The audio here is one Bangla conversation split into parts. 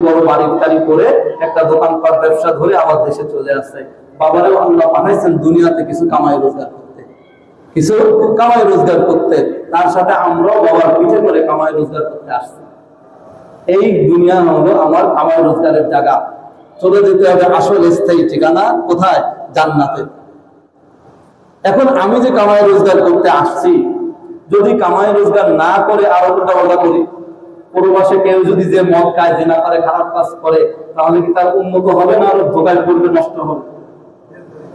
বড় বাড়ি করে একটা দোকানপাট ব্যবসা ধরে আবার দেশে চলে আসছে। বাবারেও আল্লাহ পাঠাইছেন দুনিয়াতে কিছু কামাই রোজগার করতে, তার সাথে আমরাও বাবার পিঠে করে কামাই রোজগার করতে আসছি। এই দুনিয়া হলো আমার কামাই রোজগারের জায়গা। চলে যেতে হবে আসল স্থায়ী ঠিকানা কোথায়? জান্নাতে। এখন আমি যে কামাই রোজগার করতে আসছি, যদি কামাই রোজগার না করে আরো উল্টা করি, পূর্বাসে কেউ যদি যে মদ খায়, জেনা করে, খারাপ কাজ করে, তাহলে কি তার উন্নত হবে না? আরো ধোকায় পড়বে, নষ্ট হবে,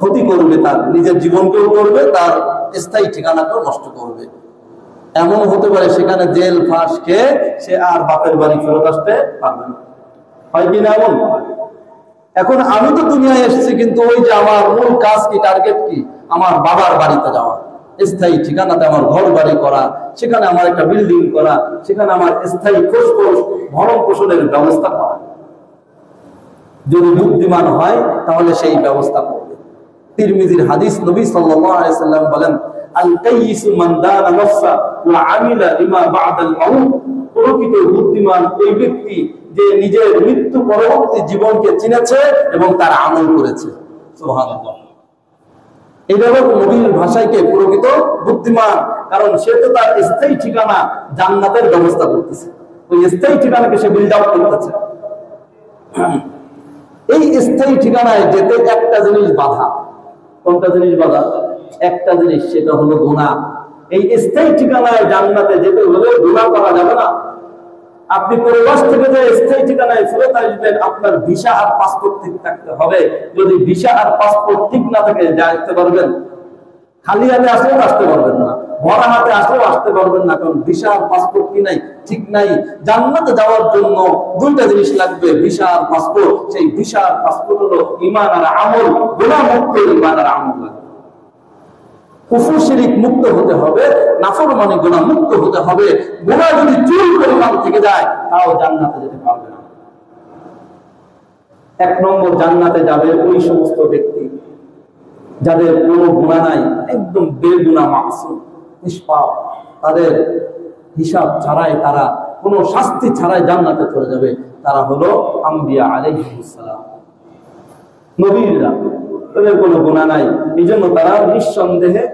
ক্ষতি করবে, তার নিজের জীবনকেও করবে, তার স্থায়ী ঠিকানাকেও নষ্ট করবে। এমন হতে পারে সেখানে জেল ফাঁস খেয়ে সে আর বাপের বাড়ি ফেরত আসতে পারবে না, হয় কি না? এমন। এখন আমি তো দুনিয়ায় এসেছি, কিন্তু ওই যে আমার মূল কাজ কি, টার্গেট কি? আমার বাবার বাড়িতে যাওয়া, স্থায়ী ঠিকানাতে আমার ঘর বাড়ি করা, সেখানে আমার একটা বিল্ডিং করা, সেখানে আমার স্থায়ী ভরণ পোষণের ব্যবস্থা করা। যদি বুদ্ধিমান হয় তাহলে সেই ব্যবস্থা করবে। তিরমিজির হাদিস, নবী সাল্লাল্লাহু আলাইহি সাল্লাম বলেন, আল কাইয়িসু মান দানা নাফসা ওয়া আমিলা লিমা বা'দাল মাউত। প্রকৃত বুদ্ধিমান ওই ব্যক্তি যে নিজের মৃত্যু পরবর্তী জীবনকে চিনেছে এবং তার আমল করেছে। সুবহানাল্লাহ। এইভাবে নবীর ভাষায় কে প্রকৃত বুদ্ধিমান? কারণ সে তো তার স্থায়ী ঠিকানা জান্নাতের ব্যবস্থা করতেছে, ওই স্থায়ী ঠিকানাকে সে বিল্ড আপ করতেছে। এই স্থায়ী ঠিকানায় যেতে একটা জিনিস বাধা। কোনটা জিনিস বাধা? একটা জিনিস, সেটা হলো গুনাহ। এই স্থায়ী ঠিকানায় জান্নাতে যেতে হলে গুনাহ করা যাবে না। আপনি পরিবেশ থেকে যে স্থায়ী ঠিকানায় ফেরত আসবেন, আপনার ভিসা আর পাসপোর্ট ঠিক থাকতে হবে। যদি ভিসা আর পাসপোর্ট ঠিক না থাকে আসতে পারবেন? খালি হাতে আসলেও আসতে পারবেন না, ভরা হাতে আসলেও আসতে পারবেন না, কারণ ভিসা আর পাসপোর্ট কি নাই, ঠিক নাই। জান্নাতে যাওয়ার জন্য দুইটা জিনিস লাগবে, ভিসা আর পাসপোর্ট। সেই ভিসা আর পাসপোর্ট হলো ঈমান আর আমল। গুনাহ মুক্ত ঈমান আর আমল লাগবে। কুফর শিরক মুক্ত হতে হবে, নাফরমানি গুনাহ মুক্ত হতে হবে। গুনাহ যদি চুল পরিমাণ থেকে যায়, তাও জান্নাতে যেতে পারবে না। এক নম্বর, জান্নাতে যাবে ওই সমস্ত ব্যক্তি যাদের কোনো গুনাহ নাই, একদম বেগুনাহ, মাসুম, নিষ্পাপ। তাদের হিসাব ছাড়াই, তারা কোনো শাস্তি ছাড়াই জান্নাতে চলে যাবে। তারা হলো আম্বিয়া আলাইহিস সালাম, নবীরা। তাদের কোনো গুনাহ নাই, এই জন্য তারা নিঃসন্দেহে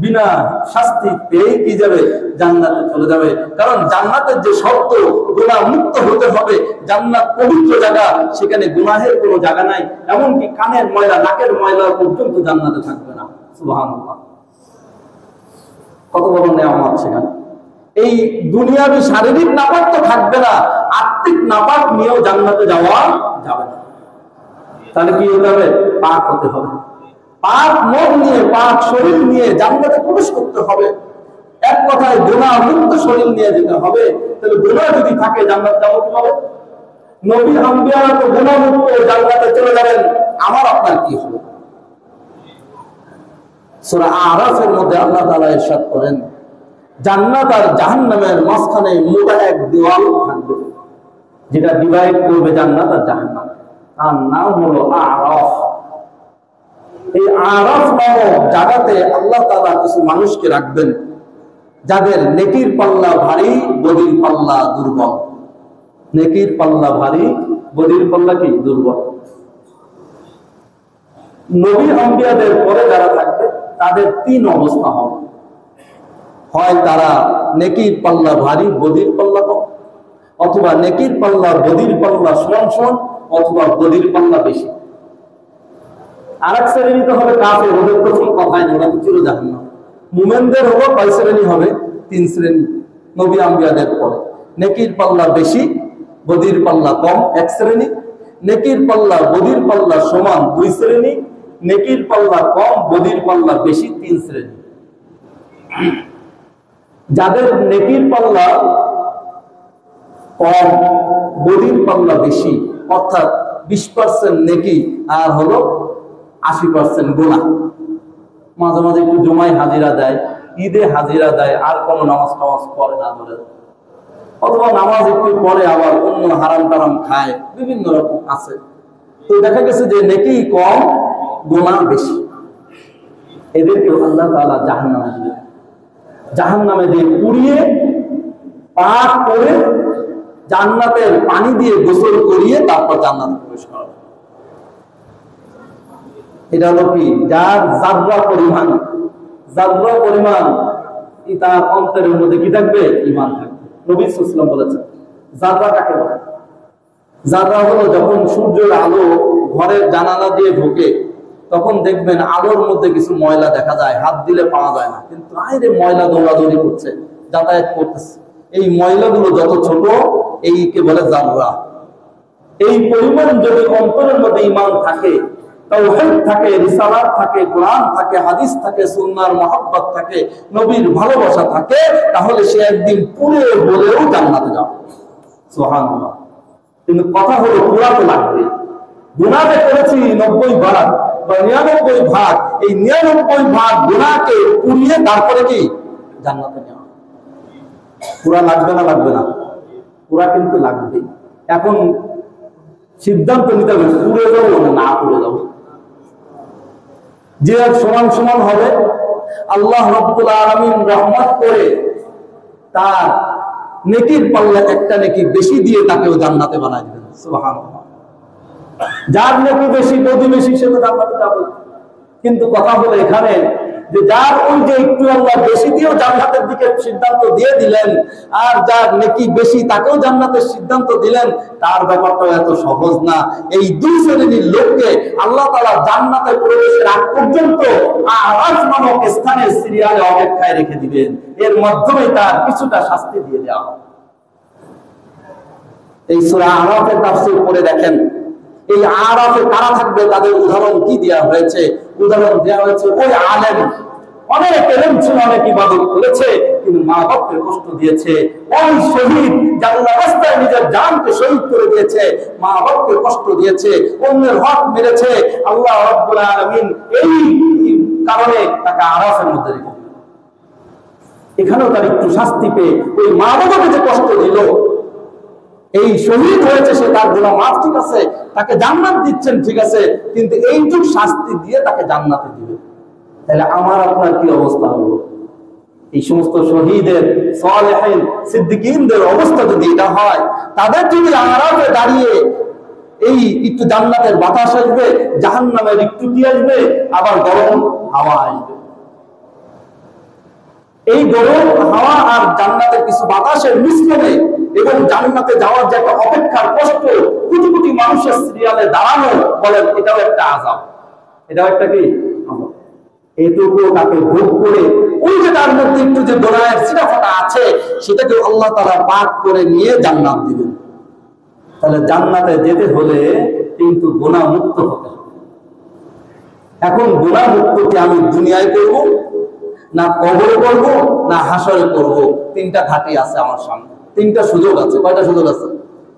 বিনা শাস্তি পেয়ে কি যাবে? জান্নাতে চলে যাবে। কারণ জান্নাতের যে শর্ত, গুনাহ মুক্ত হতে হবে। জান্নাত পবিত্র জায়গা, সেখানে গুনাহের কোনো জায়গা নাই। এমনকি কানের ময়লা, নাকের ময়লা পর্যন্ত জান্নাতে থাকবে না। সুবহানাল্লাহ, কত বড় নেয়ামত সেখানে। এই দুনিয়াবি শারীরিক নাপাক তো থাকবে না, আত্মিক নাপাক নিয়েও জান্নাতে যাওয়া যাবে না। তাহলে কি হতে হবে? পাক হতে হবে। পাক মন নিয়ে, পাক শরীর নিয়ে জান্নাতে প্রবেশ করতে হবে। এক কথায় গুনাহ মুক্ত শরীর নিয়ে যেতে হবে। তাহলে গুনাহ যদি থাকে, জান্নাত যাবো কিভাবে? নবী আম্বিয়ারা তো গুনাহ মুক্ত জান্নাতে চলে যাবেন, আমার আপনার কি হবে? সূরা আরাফের মধ্যে আল্লাহ তাআলা ইরশাদ করেন, জান্নাত আর জাহান্নামের মাঝখানে মোটা এক দেওয়াল থাকবে, যেটা ডিভাইড করবে জান্নাত আর জাহান্নাম। তার নাম হলো আরাফ। এই আরাফ নামক জায়গাতে আল্লাহ তাআলা কিছু মানুষকে রাখবেন, যাদের নেকির পাল্লা ভারী, বদির পাল্লা দুর্বল। নেকির পাল্লা ভারী, বদির পাল্লা কি? দুর্বল। নবী আম্বিয়াদের পরে যারা থাকবে, তাদের তিন অবস্থা হবে। হয় তারা নেকির পাল্লা ভারী, বদির পাল্লা কম, অথবা নেকির পাল্লা বদির পাল্লা সমান সমান, অথবা বদির পাল্লা বেশি। আরেক শ্রেণী তো হবে কাফের, ওদের তো কোনো কথাই নেই, ওরা তো চির জাহান্নাম। মুমিনদের হলো কয় শ্রেণী হবে? তিন শ্রেণী নবী আম্বিয়াদের পরে। নেকির পাল্লা বেশি, বদির পাল্লা কম, এক শ্রেণী। নেকির পাল্লা বদির পাল্লা সমান, দুই শ্রেণী। নেকির পাল্লা কম, বদির পাল্লা বেশি, তিন শ্রেণী। যাদের নেকির পাল্লা কম, বদির পাল্লা বেশি, অর্থাৎ 20% নেকি আর হলো 80% গুনাহ। মাঝে মাঝে একটু জুমায় হাজিরা দেয়, ঈদে হাজিরা দেয়, আর কোনো নামাজ টামাজ পড়ে না ধরে, অথবা নামাজ একটু পড়ে আবার অন্য হারাম টারাম খায়, বিভিন্ন রকম আছে। তো দেখা গেছে যে নেকি কম, গুনাহ বেশি। এদেরকে আল্লাহ তাআলা জাহান্নামে দিবেন। জাহান্নামে দিয়ে পুড়িয়ে পাক করে জান্নাতের পানি দিয়ে গোসল করিয়ে তারপর জান্নাতে প্রবেশ করা। এটা হলো কি, যার জাররা পরিমাণ তার অন্তরের মধ্যে কি থাকবে, ঈমান থাকবে। নবী সাল্লাল্লাহু আলাইহি ওয়াসাল্লাম বলেছেন জাররা কাকে বলে? জাররা হলো যখন সূর্যের আলো ঘরের জানালা দিয়ে ঢোকে তখন দেখবেন আলোর মধ্যে কিছু ময়লা দেখা যায়, হাত দিলে পাওয়া যায় না, কিন্তু আইরে ময়লা দৌড়াদৌড়ি করছে, যাতায়াত করতেছে। এই ময়লাগুলো যত ছোট, এইকে বলে জাররা। এই পরিমাণ যদি অন্তরের মধ্যে ঈমান থাকে, তাওহীদ থাকে, রিসালাত থাকে, কোরআন থাকে, হাদিস থাকে, সুন্নাহর মহব্বত থাকে, নবীর ভালোবাসা থাকে, তাহলে সে একদিন পুরে বলেও জান্নাতে যাবে। সুবহানাল্লাহ। কিন্তু কথা হলো পুরাতে লাগবে। গুনাহ করেছি 90 ভাগ বা 99 ভাগ, এই 99 ভাগ গুনাহকে পুড়িয়ে তারপরে কি জান্নাতে যাওয়া। পুরা লাগবে না? লাগবে না? পুরা কিন্তু লাগবে। এখন সিদ্ধান্ত নিতে হবে পুড়ে যাবো না পুড়ে যাবো। যে সমান সমান হবে, আল্লাহ রাব্বুল আলামিন রহমত করে তার নেকির পাল্লা একটা নেকি বেশি দিয়ে তাকেও জান্নাতে বানায় দিবেন। সুবহানাল্লাহ। যার নেকি বেশি, প্রতিবেশী, সে তো জান্নাতে যাবে। কিন্তু কথা হলো এখানে যে যার ওই যে একটু আল্লাহ বেশি দিয়েও জান্নাতের দিকে সিদ্ধান্ত দিয়ে দিলেন, আর যার নেকি বেশি তাকেও জান্নাতের সিদ্ধান্ত দিলেন, তার ব্যাপারটা এত সহজ না। এই দুই শ্রেণীর লোককে আল্লাহ তাআলা জান্নাতে প্রবেশের আগ পর্যন্ত আরাফ নামক স্থানের সিরিয়ালে অপেক্ষায় রেখে দিবেন। এর মাধ্যমে তার কিছুটা শাস্তি দিয়ে দেওয়া হবে। এই সূরা আরাফের তাফসীর পড়ে দেখেন, এই আরাফে কারা থাকবে তাদের উদাহরণ কি দেওয়া হয়েছে। উদাহরণ দেওয়া হয়েছে ওই আলেম, অনেক এলেম ছিল, অনেক ইবাদত করেছে, কিন্তু মা বাপকে কষ্ট দিয়েছে। ওই শহীদ আল্লাহর রাস্তায় নিজের জানকে শহীদ করে দিয়েছে, মা বাপকে কষ্ট দিয়েছে, অন্যের হক মেরেছে। আল্লাহ রাব্বুল আলামিন এই কারণে তাকে আরাফের মধ্যে রেখে দিলেন। এখানেও তার একটু শাস্তি পেয়ে ওই মা বাবাকে যে কষ্ট দিল, এই শহীদ হয়েছে, সে তার গুনাহ মাফ, ঠিক আছে, তাকে জান্নাত দিচ্ছেন, ঠিক আছে, কিন্তু এইটুক শাস্তি দিয়ে তাকে জান্নাতে দিবে। তাহলে আমার আপনার কি অবস্থা হলো? এই সমস্ত শহীদের, সালেহীন, সিদ্দিকীনদের অবস্থা যদি এটা হয়, তাদের যদি আরাফে দাঁড়িয়ে এই একটু জান্নাতের বাতাস আসবে, জাহান্নামের একটু কি আসবে, আবার গরম হাওয়া আসবে। এই গরম হাওয়া আর জান্নাতের কিছু বাতাসের মিশ্রণে এবং জান্নাতে যাওয়ার যে একটা অপেক্ষার কষ্ট, কোটি কোটি মানুষের সিরিয়ালে দাঁড়ানো, বলেন এটাও একটা আযাব, এটাও একটা কি আযাব। এইটুকু তাকে ভোগ করে ওই যে তার মধ্যে একটু যে গোনাহের ছিটাফাটা আছে, সেটাকে আল্লাহ তাআলা পাক করে নিয়ে জান্নাত দিবেন। তাহলে জান্নাতে যেতে হলে কিন্তু গুনাহ মুক্ত হতে হবে। এখন গুনাহ মুক্ত কি আমি দুনিয়ায় করব, না কবরে করব, না হাসরে করব? তিনটা ঘাটি আছে আমার সামনে, তিনটা সুযোগ আছে। কয়টা সুযোগ আছে?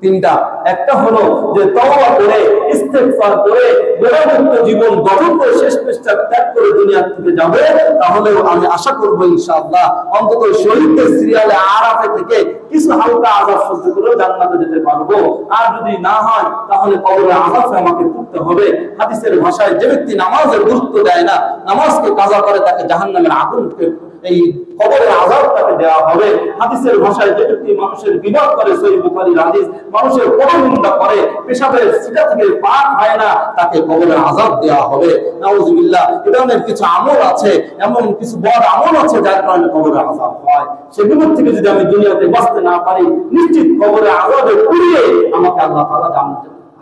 তিনটা। একটা হলো যে তওবা করে, ইস্তেগফার করে, গুনাহমুক্ত জীবন গঠন করে শেষ পৃষ্ঠা ত্যাগ করে দুনিয়া থেকে যাবে। তাহলেও আমি আশা করব ইনশাআল্লাহ অন্তত শহীদদের সিরিয়ালে আরাফে থেকে কিছু হালকা আযাব সহ্য করে জান্নাতে যেতে পারবো। আর যদি না হয় তাহলে কবরে আযাবে আমাকে পড়তে হবে। হাদিসের ভাষায় যে ব্যক্তি নামাজের গুরুত্ব দেয় না, নামাজকে কাজা করে, তাকে জাহান্নামের আগুনকে, এই কবরের আযাব তাকে দেওয়া হবে। হাদিসের ভাষায় যে ব্যক্তি মানুষের বিবাদ করে, সহিহ বুখারীর হাদিস, মানুষের পরনিন্দা করে, পেশাবের সিটা থেকে পাক হয় না, তাকে কবরের আযাব দেওয়া হবে। নাউযুবিল্লাহ। এ ধরনের কিছু আমল আছে, এমন কিছু বড় আমল আছে যার কারণে কবরের আযাব হয়। সেগুলোর থেকে যদি আমি দুনিয়াতে বাঁচতে না পারি, নিশ্চিত কবরের আযাবে পুড়িয়ে আমাকে আল্লাহ তাআলা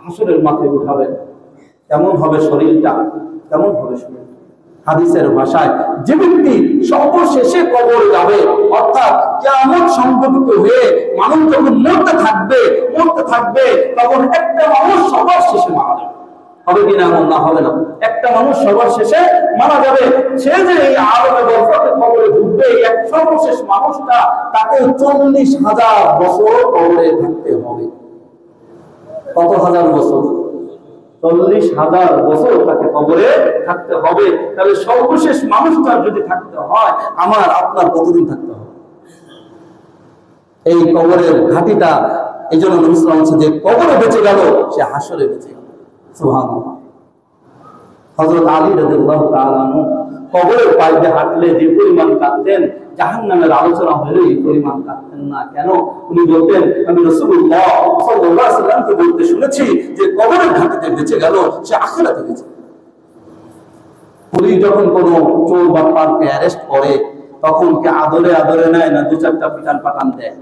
হাসরের মাঠে উঠাবেন। কেমন হবে শরীরটা, কেমন হবে শরীর? হাদিসের ভাষায় যে ব্যক্তি সর্বশেষে কবরে যাবে, অর্থাৎ কিয়ামত সংঘটিত হয়ে মানুষ যখন মরতে থাকবে, তখন একটা মানুষ সবার শেষে মারা যাবে। হবে কিনা? না হবে না। একটা মানুষ সবার শেষে মারা যাবে। সে যে এই আলমে বরকতে কবরে ঢুকবে, এক সর্বশেষ মানুষটা, তাকে 40,000 বছর কবরে থাকতে হবে। কত হাজার বছর? 40,000 বছর তাকে কবরে থাকতে হবে। তাহলে সর্বশেষ মানুষটা যদি থাকতে হয়, আমার আপনার কতদিন থাকতে হবে? এই কবরের ঘাটিটা, এই জন্য নবী সাল্লাল্লাহু আলাইহি ওয়াসাল্লাম যে কবরে বেঁচে গেল, সে হাসরে বেঁচে গেল। সুবহানাল্লাহ। হযরত আলী রাদিয়াল্লাহু তাআলা আনহু কবরের পাশে হাঁটলে যে পরিমাণ কাঁদতেন, জাহান্নামের আলোচনা হলে এই পরিমাণ কাঁদতেন না। কেন? উনি বলতেন, আমি রাসূলুল্লাহ সাল্লাল্লাহু আলাইহি ওয়াসাল্লামকে বলতে শুনেছি যে কবরের ঘাটিতে বেঁচে গেল সে আখিরাতে বেঁচে। পুলিশ যখন কোনো চোর বা পারকে অ্যারেস্ট করে তখন কি আদরে আদরে নেয় না দু চারটা পিটান পাঠান দেয়?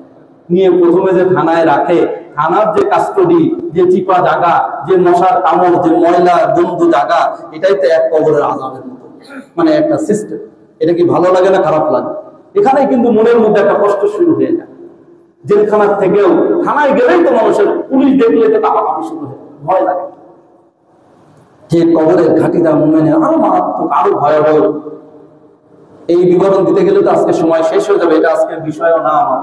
নিয়ে প্রথমে যে থানায় রাখে, থানার যে কাস্টডি, যে চিপা জায়গা, যে মশার কামড়, যে ময়লা বন্ধু জায়গা, এটাই তো এক কবরের আযাবের মতো, মানে একটা সিস্টেম। এটা কি ভালো লাগে না খারাপ লাগে? এখানেই কিন্তু মনের মধ্যে একটা কষ্ট শুরু হয়ে যায়। জেলখানার থেকেও থানায় গেলেই তো মানুষের পুলিশ দেখলে তো কাঁপাকাঁপি শুরু হয়ে ভয় লাগে। যে কবরের ঘাটিটা মুমিনের আরো মারাত্মক, আরো ভয়াবহ। এই বিবরণ দিতে গেলে তো আজকে সময় শেষ হয়ে যাবে, এটা আজকের বিষয়ও না, আমার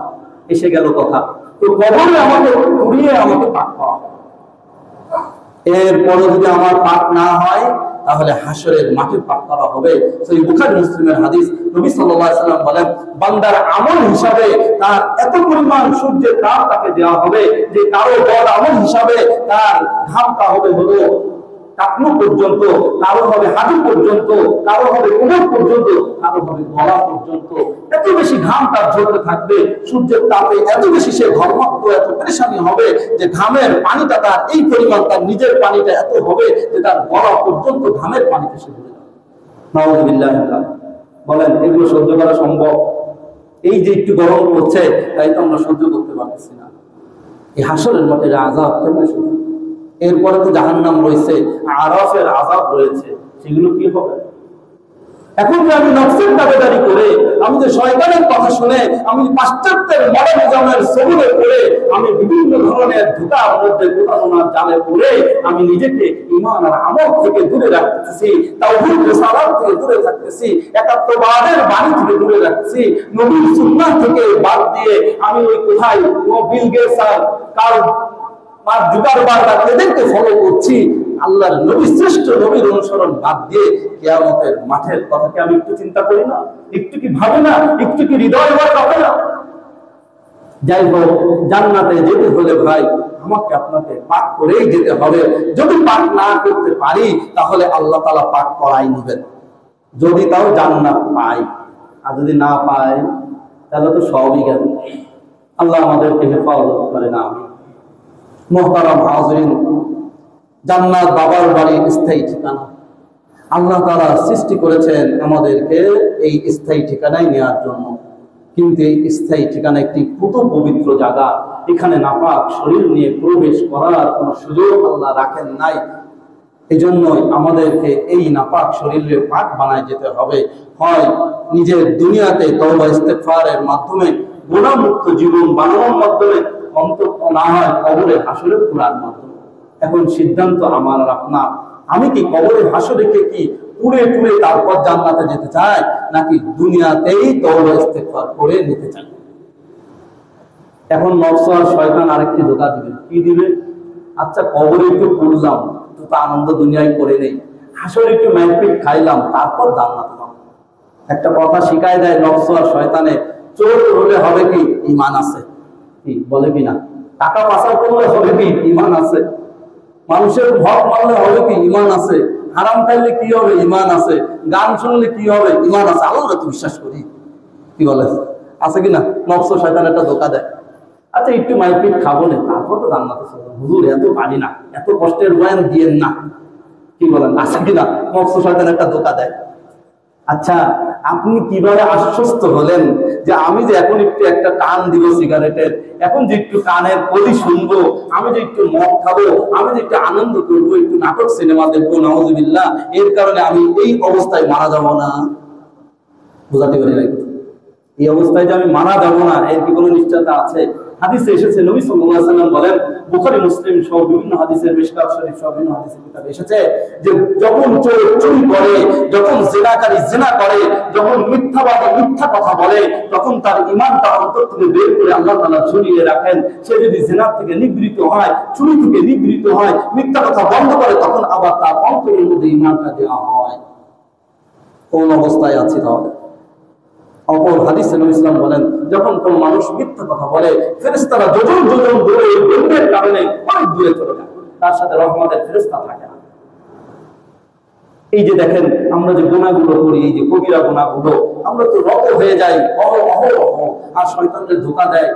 এসে গেল কথা। তো কবরে আমাকে পুড়িয়ে আমাকে পাক পাওয়া, এরপরে যদি আমার পাক না হয় তাহলে হাসরের মাঠে পাক করা হবে। সেই বুখারী মুসলিমের হাদিস, নবী সাল্লাল্লাহু আলাইহি ওয়াসাল্লাম বলেন, বান্দার আমল হিসাবে তার এত পরিমাণ সূর্যের তাপ তাকে দেওয়া হবে যে কারো বড় আমল হিসাবে তার ঘামটা হবে হলো টাকনু পর্যন্ত, কারো হবে হাঁটু পর্যন্ত, কারো হবে কোমর পর্যন্ত, কারো হবে গলা পর্যন্ত। এত বেশি ঘাম তার ঝরতে থাকবে সূর্যের তাপে, এত বেশি সে ঘর্মাক্ত, এত পরেশানি হবে যে ঘামের পানিটা তার এই পরিমাণ, তার নিজের পানিটা এত হবে যে তার গলা পর্যন্ত ঘামের পানিতে সে ভরে যাবে। নাউযুবিল্লাহ। বলেন এগুলো সহ্য করা সম্ভব? এই যে একটু গরম পড়ছে তাই তো আমরা সহ্য করতে পারছি না। এই হাসরের মাঠের আযাব কেমন সহ্য? এরপরে তো জাহান্নাম রয়েছে, আরাফের আযাব রয়েছে, সেগুলো কি হবে? এখন যে আমি নফসের দাবিদারি করে, আমি যে শয়তানের কথা শুনে, আমি পাশ্চাত্যের মডার্নিজমের সবুরে পড়ে, আমি বিভিন্ন ধরনের ধোঁকার মধ্যে প্রতারণার জালে পড়ে আমি নিজেকে ঈমান আর আমল থেকে দূরে রাখতেছি, তাওহীদ রিসালাত থেকে দূরে থাকতেছি, একাত্মবাদের বাণী থেকে দূরে রাখছি, নবীর সুন্নাহ থেকে বাদ দিয়ে আমি ওই কোথায় বিল গেটস আর কার্ল মার্ক জুকারবার্গ এদেরকে ফলো করছি। আল্লাহর নবী, শ্রেষ্ঠ নবীর অনুসরণ বাদ দিয়ে কিয়ামতের মাঠের কথাকে আমি একটু চিন্তা করি না? একটু কি ভাবি না? একটু কি হৃদয় ভয় রাখে না? যাই হোক, জান্নাতে যেতে হলে ভাই আমাকে আপনাকে পাক করেই যেতে হবে। যদি পাক না করতে পারি তাহলে আল্লাহ তাআলা পাক করাই নেবেন, যদি তাও জান্নাত পাই। আর যদি না পাই তাহলে তো সবই গেল। আল্লাহ আমাদেরকে হেফাজত করে না। মুহতারাম হাজিরিন, জান্নাত বাবার বাড়ির স্থায়ী ঠিকানা। আল্লাহ তাআলা সৃষ্টি করেছেন আমাদেরকে এই স্থায়ী ঠিকানায় নেওয়ার জন্য, কিন্তু এই স্থায়ী ঠিকানা একটি পুত পবিত্র জায়গা। এখানে নাপাক শরীর নিয়ে প্রবেশ করার কোনো সুযোগ আল্লাহ রাখেন নাই। এই জন্যই আমাদেরকে এই নাপাক শরীরে পাক বানায় যেতে হবে। হয় নিজের দুনিয়াতে তওবা ইস্তেগফারের মাধ্যমে গুনাহমুক্ত জীবন বানানোর মাধ্যমে, অন্তত না হয় কবরে হাসরে পুরার মাধ্যমে। এখন সিদ্ধান্ত আমার আর আপনার। আমি কি কবরে হাসরেকে কি পুড়ে পুড়ে তারপর জান্নাতে যেতে চাই, নাকি দুনিয়াতেই তওবা ইস্তেগফার করে নিতে চাই? এখন নফস আর শয়তান আরেকটি ধোঁকা দিবে। কি দিবে? আচ্ছা কবরে একটু পড়লাম, তো আনন্দ দুনিয়ায় করে নেই, হাসরে একটু মারপিট খাইলাম, তারপর জান্নাতে যাব। একটা কথা শিখায় দেয় নফস আর শয়তানে, চোর হলে হবে কি ঈমান আছে, কি বলে কিনা? টাকা পাচার করলে হবে কি ঈমান আছে? মানুষের হক মানলে হবে কি ঈমান আছে? হারাম খাইলে কি হবে? ঈমান আছে। গান শুনলে কি হবে? ঈমান আছে। আল্লাহ তো বিশ্বাস করি, কি বলে আছে কিনা? নফস শয়তান একটা ধোঁকা দেয়। আচ্ছা একটু মারপিট খাবো না, তারপর তো জান্নাতে চলবে। হুজুর এত পারি না, এত কষ্টের বয়ান দিয়েন না, কি বলেন? আছে কিনা? নফস শয়তান একটা ধোঁকা দেয়। আচ্ছা আপনি কিভাবে আশ্বস্ত হলেন যে আমি যে এখন একটু একটা টান দিব সিগারেটের, এখন যে একটু কানের কলি শুনবো, আমি যে একটু মদ খাবো, আমি যে একটু আনন্দ করবো, একটু নাটক সিনেমা দেখবো, নাউযুবিল্লাহ, এর কারণে আমি এই অবস্থায় মারা যাব না? বুঝাতে পারি নাই? এই অবস্থায় যে আমি মারা যাব না, এর কি কোনো নিশ্চয়তা আছে? হাদিসে এসেছে, নবী সাল্লাল্লাহু আলাইহি ওয়াসাল্লাম বলেন, বুখারী মুসলিম সহ বিভিন্ন হাদিসের, মিশকাত শরীফ সহ বিভিন্ন হাদিসের কিতাবে এসেছে যে যখন চোর চুরি করে, যখন জিনাকারী জিনা করে, যখন মিথ্যাবাদী মিথ্যা কথা বলে, তখন তার ঈমানটা অন্তর থেকে বের করে আল্লাহ তাআলা ঝুলিয়ে রাখেন। সে যদি জিনার থেকে নিবৃত হয়, চুরি থেকে নিবৃত হয়, মিথ্যা কথা বন্ধ করে, তখন আবার তার অন্তরের মধ্যে ঈমানটা দেওয়া হয়। কোন অবস্থায় আছে তাহলে? অপর হাদিসে নবী সাল্লাল্লাহু আলাইহি ওয়াসাল্লাম বলেন, যখন কোন মানুষ মিথ্যা কথা বলে, ফেরেশতারা যোজন যোজন দূরে এই গন্ধের কারণে অনেক দূরে চলে যায়, তার সাথে রহমতের ফেরেশতা থাকে না। এই যে দেখেন আমরা যে গুনাহগুলো করি, এই যে কবিরা গুনাহগুলো, আমরা তো রত হয়ে যাই আর শয়তানদের ধোঁকা দেয়।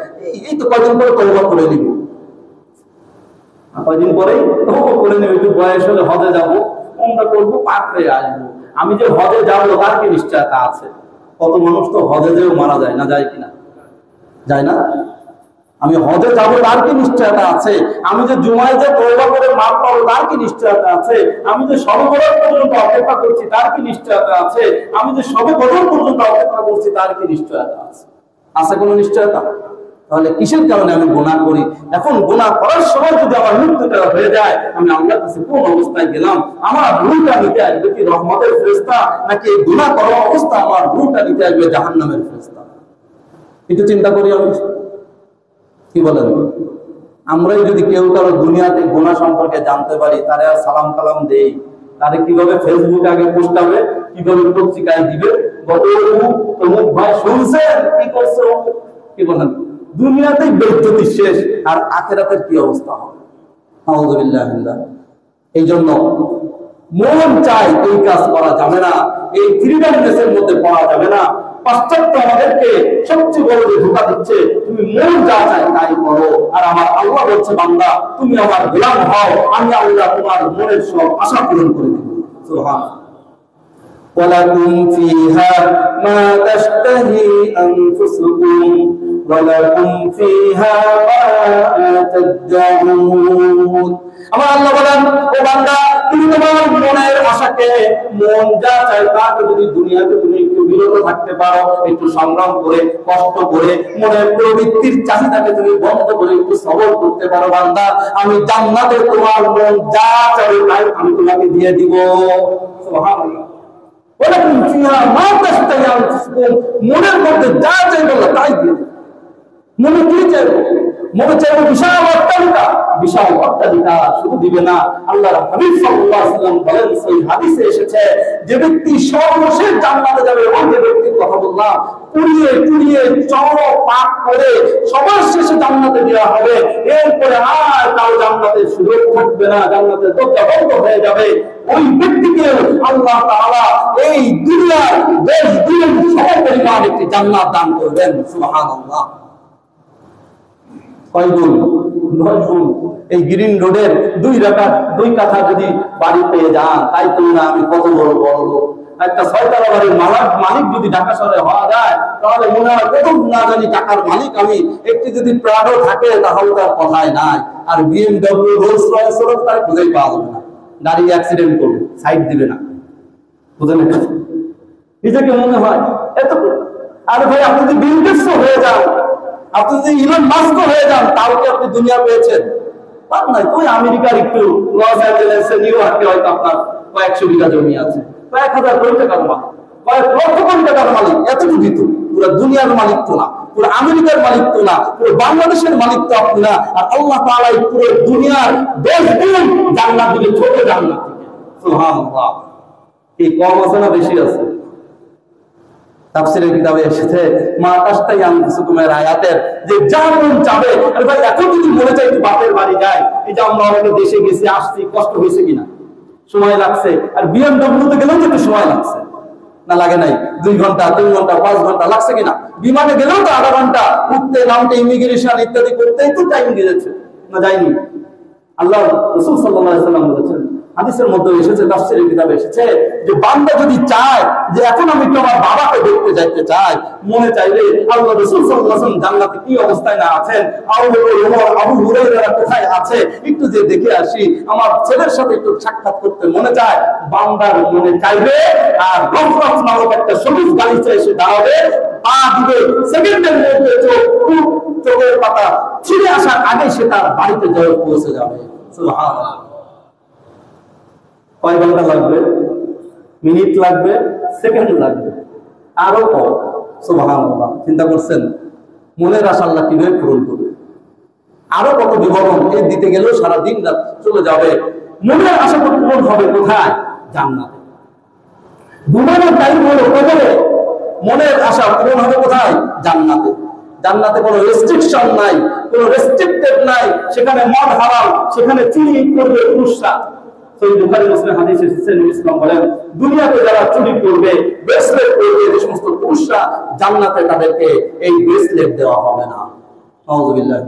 এই তো কয়দিন পরে তওবা করে নিব, কয়দিন পরেই তওবা করে নিব, একটু বয়স হলে হজে যাবো, ওমরা করবো, পাক হয়ে আসবো। আমি যে হজে যাবো তার কি নিশ্চয়তা আছে? কত মানুষ তো হজে যেও মারা যায় না, যায় কিনা? যায় না? আমি হজে যাবো তার কি নিশ্চয়তা আছে? আমি যে জুমায় যে তওবা করে মাপ পাবো তার কি নিশ্চয়তা আছে? আমি যে শবে বরাত পর্যন্ত অপেক্ষা করছি তার কি নিশ্চয়তা আছে? আমি যে শবে বদর পর্যন্ত অপেক্ষা করছি তার কি নিশ্চয়তা আছে? আছে কোনো নিশ্চয়তা? তাহলে কিসের কারণে আমি গুনাহ করি? এখন গুনাহ করার সময় যদি আমার মৃত্যুটা হয়ে যায়, আমি আল্লাহর কাছে কোন অবস্থায় গেলাম? আমার রূহটা নিতে আসবে কি রহমতের ফেরেশতা, নাকি এই গুনাহ করা অবস্থা আমার রূহটা নিতে আসবে জাহান্নামের ফেরেশতা? একটু চিন্তা করি আমি, কি বলেন? আমরাই যদি কেউ কারো দুনিয়াতে গুনাহ সম্পর্কে জানতে পারি, তারে আর সালাম কালাম দেই, তারে কিভাবে ফেসবুকে আগে পোস্ট হবে, কিভাবে পত্রিকায় দিবে, গত অমুক ভাই শুনছেন কি করছে, কি বলেন? দুনিয়াতেই বেইজ্জতি শেষ, আর আখিরাতের কি অবস্থা হবে? আউযুবিল্লাহ। এই জন্য মন চায় এই কাজ করা যাবে না, এই ফ্রিডমনেসের মধ্যে পড়া যাবে না। পাশ্চাত্য আমাদেরকে সবচেয়ে বড় যে ধোঁকা দিচ্ছে, তুমি মন যা চায় তাই করো। আর আমার আল্লাহ বলছে, বান্দা তুমি আমার গোলাম হও, আমি আল্লাহ তোমার মনের সব আশা পূরণ করে দেব। সুবহানাল্লাহ। ওয়ালাকুম ফিহা মা তাশতাহি আনফুসুকুম ওয়ালাকুম ফিহা মা তাদউন। আমার আল্লাহ বলেন, ও বান্দা তুমি তোমার মনের আশাকে, মন যা চায় তাকে যদি দুনিয়াতে তুমি একটু বিরত থাকতে পারো, একটু সংগ্রাম করে, কষ্ট করে, মনের প্রবৃত্তির চাহিদাকে তুমি বন্ধ করে একটু সবর করতে পারো, বান্দা আমি জান্নাতে তোমার মন যা চায় তাই আমি তোমাকে দিয়ে দিব। সুবহানাল্লাহ। ওয়ালাকুম ফিহা মা তাশতাহি আনফুসুকুম, মনের মধ্যে যা চাইবে আল্লাহ তাই দিয়ে দেব। মনে কি চাইবে? মনে চাইবে বিশাল অট্টালিকা, বিশাল অট্টালিকা শুধু দিবে না, আল্লাহর হাবিব সাল্লাল্লাহু আলাইহি ওয়াসাল্লাম বলেন, সেই হাদিসে এসেছে, যে ব্যক্তি সর্বশেষ জান্নাতে যাবে, ওই যে ব্যক্তির কথা বললাম, পুড়িয়ে টুড়িয়ে চর পাক করে সবার শেষে জান্নাতে দেওয়া হবে। এরপরে আর কারো জান্নাতের সুযোগ থাকবে না, জান্নাতের দরজা বন্ধ হয়ে যাবে। ওই ব্যক্তিকে আল্লাহ তাআলা এই দুনিয়ার দেশ দুনিয়ার সব পরিমাণ একটি জান্নাত দান করবেন। সুবহানাল্লাহ। কয় গুণ? 10 গুণ। এই গ্রিন রোডের 2 কাঠা যদি বাড়ি পেয়ে যান, তাই তো না আমি কত বড় বড় লোক। একটা 6 তলা বাড়ির মালিক যদি ঢাকা শহরে হওয়া যায়, তাহলে মনে হয় কত না জানি টাকার মালিক আমি। একটি যদি প্রাডো থাকে তাহলে তার কথাই নাই। আর BMW রোলস রয়েস তার খুঁজেই পাওয়া যাবে না, গাড়ি অ্যাক্সিডেন্ট করবে, সাইড দিবে না, বুঝলেন? নিজেকে মনে হয় এত। আর ভাই আপনি যদি বিল গেটস হয়ে যান, আপনি যদি ইলন মাস্ক হয়ে যান, তাও কি আপনি দুনিয়া পেয়েছেন? পান নাই। তুই আমেরিকার একটু লস অ্যাঞ্জেলেসে, নিউ ইয়র্কে হয়তো আপনার কয়েকশো বিঘা জমি আছে, কয়েক হাজার কোটি টাকার মালিক, কয়েক লক্ষ কোটি টাকার মালিক, এতটুকুই তো। পুরো দুনিয়ার মালিক তো না, পুরো আমেরিকার মালিক তো না, পুরো বাংলাদেশের মালিক তো আপনি না। আর আল্লাহ তাআলা পুরো দুনিয়ার 10 গুণ জান্নাত দিবে, ছোট জান্নাত থেকে। সুবহানাল্লাহ। এই কম আছে না বেশি আছে? তাফসীরের কিতাবে এসেছে, মা তাশতাহি আনফুসুকুমের আয়াতের যে যা মন চাবে। আরে ভাই এখন যদি মনে চাই একটু বাপের বাড়ি যায়, এই যে আমরা অনেকে দেশে গেছি আসছি, কষ্ট হয়েছে কিনা? সময় লাগছে। আর BMW তে গেলেও একটু সময় লাগছে না, লাগে নাই? 2 ঘন্টা 3 ঘন্টা 5 ঘন্টা লাগছে কিনা? বিমানে গেলেও তো আধা ঘন্টা, উঠতে নামতে ইমিগ্রেশন ইত্যাদি করতেই তো টাইম গিয়েছে না, যায়নি? আল্লাহ রাসূল সাল্লাল্লাহু আলাইহি ওয়াসাল্লাম বলেছেন, হাদিসের মধ্যে এসেছে, তাফসীরের কিতাবে এসেছে, যে বান্দা যদি চায় যে এখন আমি তোমার বাবাকে দেখতে যাইতে চাই, মনে চাইলে আল্লাহ রাসূল সাল্লাল্লাহু আলাইহি ওয়াসাল্লাম জান্নাতে কি অবস্থায় না আছেন, আবু হুরায়রা কোথায় আছে, একটু যে দেখে আসি, আমার ছেলের সাথে একটু সাক্ষাৎ করতে মনে চায়, বান্দার মনে চাইবে। আর রফরফ নামক একটা সবুজ গালিচা এসে দাঁড়াবে, পা দিবে, সেকেন্ডের মধ্যে চোখের পাতা ছিঁড়ে আসার আগে সে তার বাড়িতে জয় পৌঁছে যাবে। সুবহানাল্লাহ। কয় ঘন্টা লাগবে? মিনিট লাগবে? সেকেন্ড লাগবে? আরো কম। সুবহানাল্লাহ। চিন্তা করছেন মনের আশা আল্লাহ কিভাবে পূরণ করবে? আরো কত বিবরণ এই দিতে গেলেও সারা দিন রাত চলে যাবে। মনের আশা তো পূরণ হবে কোথায়? জান্নাতে। ঘুমানোর টাইম হলো কবরে, মনের আশা পূরণ হবে কোথায়? জান্নাতে। জান্নাতে কোনো রেস্ট্রিকশন নাই, কোনো রেস্ট্রিক্টেড নাই, সেখানে মদ হারাম, সেখানে চুরি করবে পুরুষরা। সহিহ বুখারী মুসলিম হাদিসে এসেছে, নবী ইসলাম বলেন, দুনিয়াতে যারা চুরি করবে, ব্রেসলেট পরবে, যে সমস্ত পুরুষরা, জান্নাতে তাদেরকে এই ব্রেসলেট দেওয়া হবে না। নাউযুবিল্লাহ।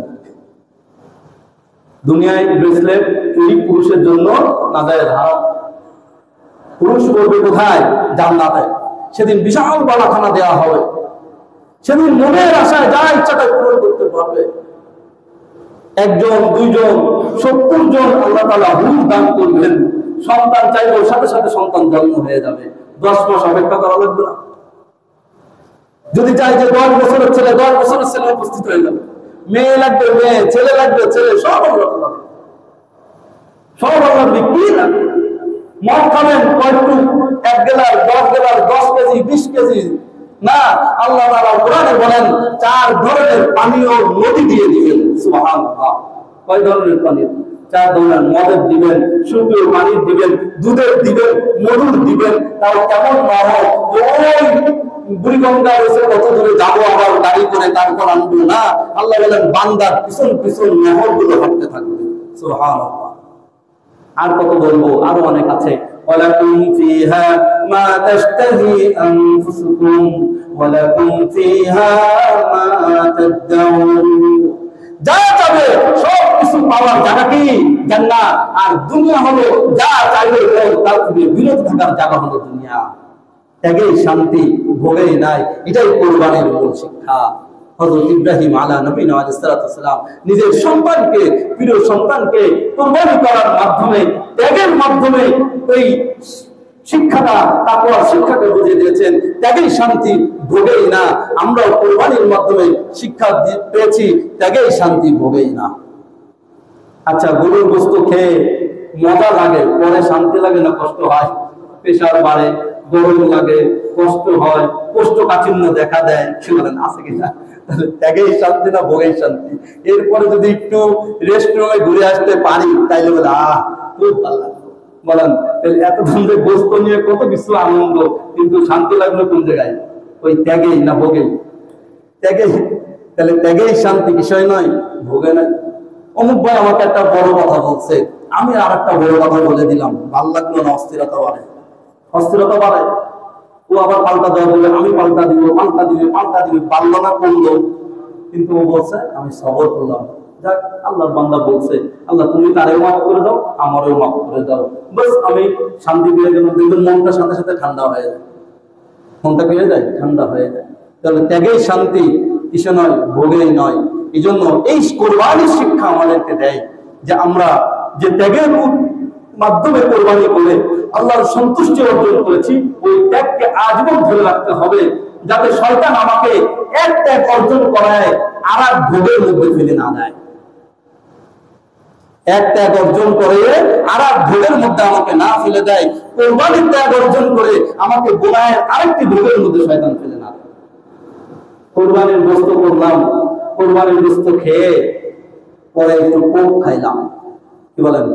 দুনিয়ায় ব্রেসলেট চুরি পুরুষের জন্য নাজায়েজ, হারাম। পুরুষ পড়বে কোথায়? জান্নাতে। সেদিন বিশাল বালাখানা দেওয়া হবে, সেদিন মনের আশায় যা ইচ্ছা তাই পূরণ করতে পারবে। একজন, দুইজন, 70 জন আল্লাহ তাআলা হুর দান করবেন। সন্তান চাইলে সাথে সাথে সন্তান জন্ম হয়ে যাবে, 10 মাস অপেক্ষা করা লাগবে না। যদি চাই যে 10 বছরের ছেলে, 10 বছরের ছেলে উপস্থিত হয়ে যাবে। মেয়ে লাগবে মেয়ে, ছেলে লাগবে ছেলে, সব আল্লাহ তাআলা, সব আল্লাহ কি লাগবে। মদ খাবেন কয়টুকু? 1 গ্লাস, 10 গ্লাস, 10 কেজি, 20 কেজি না, আল্লাহ তাআলা কোরআনে বলেন 4 ধরনের পানীয় নদী দিয়ে দিবেন। সুবহানাল্লাহ। কয় ধরনের পানি? 4 ধরনের। মদের দিবেন, সুপেয় পানির দিবেন, দুধের দিবেন, মধুর দিবেন। তাও কেমন নহর, ওই বুড়িগঙ্গা এসে কত দূরে যাবো আবার গাড়ি করে, তারপর আনবো না। আল্লাহ বলেন বান্দার পিছন পিছন নহর গুলো হাঁটতে থাকবে। সুবহানাল্লাহ। আর কত বলবো, আরো অনেক আছে। ওয়ালাকুম ফিহা মা তাশতাহি আনফুসুকুম ওয়ালাকুম ফিহা মা তাদউন। যা যাবে সব কিছু পাওয়ার জায়গা কি? জান্নাত। আর দুনিয়া হলো যা চাইবে তার থেকে বিরত থাকার জায়গা হলো দুনিয়া। ত্যাগেই শান্তি, ভোগেই নাই। এটাই কুরবানির মূল শিক্ষা। হযরত ইব্রাহিম আলা নবীনা আলাইহিস সালাতু ওয়াস সালাম নিজের সন্তানকে, প্রিয় সন্তানকে কুরবানি করার মাধ্যমে, ত্যাগের মাধ্যমে এই শিক্ষাটা, তাকওয়ার শিক্ষাকে বুঝিয়ে দিয়েছেন। ত্যাগেই শান্তি, ভোগেই না। আমরাও কুরবানির মাধ্যমে শিক্ষা পেয়েছি, ত্যাগেই শান্তি, ভোগেই না। আচ্ছা, গরুর গোশত খেয়ে মজা লাগে, পরে শান্তি লাগে না কষ্ট হয়? প্রেশার বাড়ে, গরম লাগে, কষ্ট হয়, কোষ্ঠকাঠিন্য দেখা দেয়, কি বলেন, আছে কিনা? তাহলে ত্যাগেই শান্তি না ভোগেই শান্তি? এরপরে যদি একটু রেস্টরুমে ঘুরে আসতে পারি তাইলে বলে খুব ভালো লাগলো। বলেন এতক্ষণ যে গোস্ত নিয়ে কত কিছু আনন্দ, কিন্তু শান্তি লাগলো কোন জায়গায়? ওই ত্যাগেই না ভোগেই? ত্যাগেই। তাহলে ত্যাগেই শান্তি, বিষয় নয়, ভোগে নয়। অমুক ভাই আমাকে একটা বড় কথা বলছে, আমি আর একটা বড় কথা বলে দিলাম, ভাল লাগলো না, অস্থিরতা বাড়ে, অস্থিরতা বাড়ে। ও আবার পাল্টা দেওয়া বলে, আমি পাল্টা দিব, পাল্টা দিবে, পাল্টা দিবে, পারলো না, করলো। কিন্তু ও বলছে আমি সবর করলাম। যাক, আল্লাহর বান্দা বলছে, আল্লাহ তুমি তারেও মাফ করে দাও, আমারও মাফ করে দাও, বাস আমি শান্তি পেয়ে গেলাম। দেখবেন মনটা সাথে সাথে ঠান্ডা হয়ে যায়, মনটা পেয়ে যায়, ঠান্ডা হয়ে যায়। তাহলে ত্যাগেই শান্তি, কিসে নয়, ভোগেই নয়। এই জন্য এই কোরবানির শিক্ষা আমাদেরকে দেয় যে আমরা যে ত্যাগের মাধ্যমে কোরবানি করে আল্লাহর সন্তুষ্টি অর্জন করেছি, ওই ত্যাগকে আজীবন ধরে রাখতে হবে, যাতে শয়তান আমাকে এক ত্যাগ অর্জন করায় আর এক ভোগের মধ্যে ফেলে না দেয়। এক ত্যাগ অর্জন করে আর এক ভোগের মধ্যে আমাকে না ফেলে দেয়। কোরবানির ত্যাগ অর্জন করে আমাকে গুনাহের আরেকটি ভোগের মধ্যে শয়তান ফেলে না দেয়। কোরবানির গোশত করলাম, কোরবানির গোশত খেয়ে পরে একটু কোক খাইলাম, কি বলেন,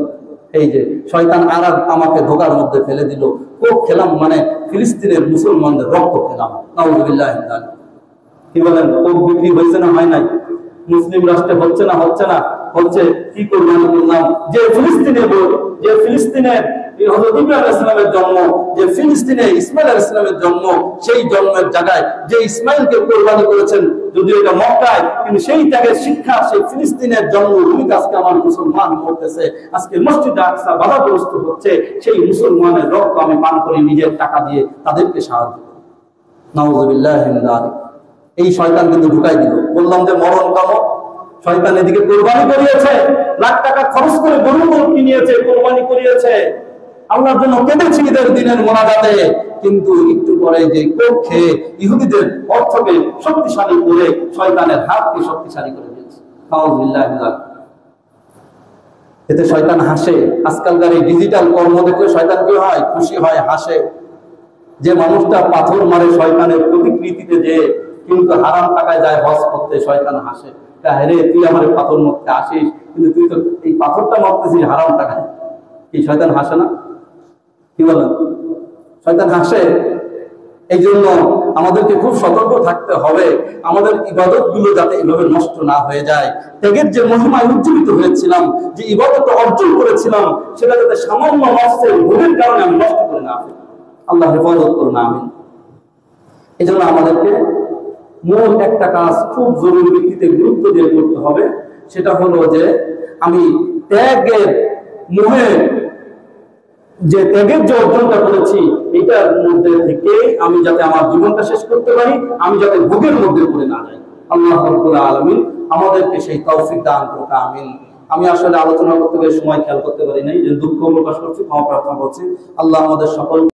এই যে শয়তান আর আমাকে ধোকার মধ্যে ফেলে দিল। কোক খেলাম মানে ফিলিস্তিনের মুসলমানদের রক্ত খেলাম। নাউযুবিল্লাহ। কি বলেন, কোক বিক্রি হয়েছে না হয় নাই? মুসলিম রাষ্ট্রে হচ্ছে না হচ্ছে না? হচ্ছে। কি কোরবানি করলাম? যে ফিলিস্তিনের হযরত ইব্রাহিম আলাইহিস সালামের জন্ম, যে ফিলিস্তিনে ইসমাঈল আলাইহিস সালামের জন্ম, সেই জন্মের জায়গায় যে ইসমাঈলকে কোরবানি করেছেন, যদিও এটা মক্কায়, কিন্তু সেই ত্যাগের শিক্ষা, সেই ফিলিস্তিনের জন্মভূমিতে আজকে আমার মুসলমান মরতেছে, আজকে মসজিদে আকসা বাধাগ্রস্ত হচ্ছে, সেই মুসলমানের রক্ত আমি পান করি নিজের টাকা দিয়ে, তাদেরকে সাহায্য করি। নাউযুবিল্লাহ মিন যালিক। এই শয়তান কিন্তু ঢুকাই দিল। বললাম যে মরণ কামক, শয়তান এদিকে কোরবানি করিয়েছে, লাখ টাকা খরচ করে গরু কিনিয়েছে, কোরবানি করিয়েছে, আল্লাহর জন্য কেঁদেছি ঈদের দিনের মোনাজাতে, কিন্তু একটু পরে যে কোক খেয়ে ইহুদিদের অর্থকে শক্তিশালী করে শয়তানের হাতকে শক্তিশালী করে দিয়েছে। নাউযুবিল্লাহ। এতে শয়তান হাসে। আজকালকার এই ডিজিটাল কর্ম দেখলে শয়তান কি হয়? খুশি হয়, হাসে। যে মানুষটা পাথর মারে শয়তানের প্রতিকৃতিতে, যে কিন্তু হারাম টাকায় যায় হজ করতে, শয়তান হাসে, রে তুই আমার পাথর মারতে আসিস, কিন্তু তুই তো এই পাথরটা মারতেছিস হারাম টাকায়। কি শয়তান হাসে না? কি বলেন? শয়তান হাসে। এই জন্য আমাদেরকে খুব সতর্ক থাকতে হবে, আমাদের ইবাদত গুলো যাতে এভাবে নষ্ট না হয়ে যায়। ত্যাগের যে মহিমায় উজ্জীবিত হয়েছিলাম, যে ইবাদত অর্জন করেছিলাম, সেটা যাতে সামান্য নষ্টের ভুলের কারণে আমি নষ্ট করে না ফেলি। আল্লাহ হেফাজত করুন, আমিন। এই জন্য আমাদেরকে মূল একটা কাজ খুব জরুরি ভিত্তিতে গুরুত্ব দিয়ে করতে হবে, সেটা হলো যে আমি ত্যাগের মোহে যে ত্যাগের যে অর্জনটা করেছি, এটার মধ্যে থেকে আমি যাতে আমার জীবনটা শেষ করতে পারি, আমি যাতে ভোগের মধ্যে পড়ে না যাই। আল্লাহ রাব্বুল আলামিন আমাদেরকে সেই তৌফিক দান করুন, আমিন। আমি আসলে আলোচনা করতে গিয়ে সময় খেয়াল করতে পারি নাই, যে দুঃখ প্রকাশ করছি, ক্ষমা প্রার্থনা করছি। আল্লাহ আমাদের সকল